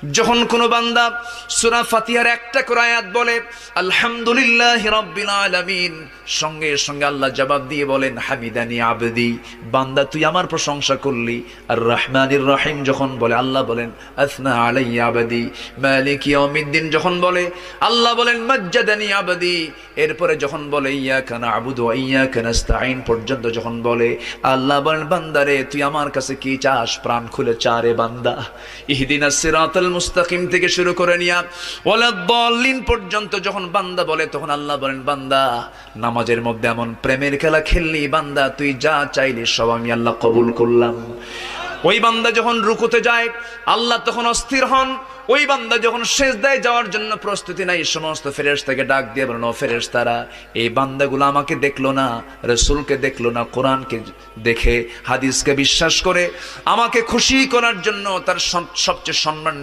যখন কোনো বান্দা সূরা ফাতিহার একটা করে আয়াত বলে আলহামদুলিল্লাহি রাব্বিল আলামিন, সঙ্গে সঙ্গে আল্লাহ জবাব দিয়ে বলেন হামিদানি আবদি, বান্দা তুই আমার প্রশংসা করলি। আর রহমানির রহিম যখন বলে আল্লাহ বলেন আসনা আলাইয়া আবদি। মালিক ইয়াউমিদ্দিন যখন বলে আল্লাহ বলেন মাজ্জাদানি আবদি। এরপরে যখন বলে ইয়াকা না'বুদু ওয়া ইয়াকা নাস্তাঈন পর্যন্ত যখন বলে আল্লাহ বলেন বান্দারে তুই আমার কাছে কি চাস, প্রাণ খুলে চারে বান্দা। ইহদিনাস সিরাতাল মুস্তাকিম থেকে শুরু করে নিয়া ওয়ালাদ-দাল্লিন পর্যন্ত যখন বান্দা বলে তখন আল্লাহ বলেন বান্দা নামাজের মধ্যে এমন প্রেমের খেলা খেললি বান্দা, তুই যা চাইলি সব আমি আল্লাহ কবুল করলাম। ওই বান্দা যখন রুকুতে যায় আল্লাহ তখন অস্থির হন। ওই বান্দা যখন সিজদায় যাওয়ার জন্য প্রস্তুতি নাই, সমস্ত ফেরেশতাকে ডাক দিয়ে বলেন ও ফেরেশতারা, এই বান্দাগুলো আমাকে দেখলো না, রাসূলকে দেখলো না, কোরআনকে দেখে হাদিসকে বিশ্বাস করে আমাকে খুশি করার জন্য তার সবচেয়ে সম্মান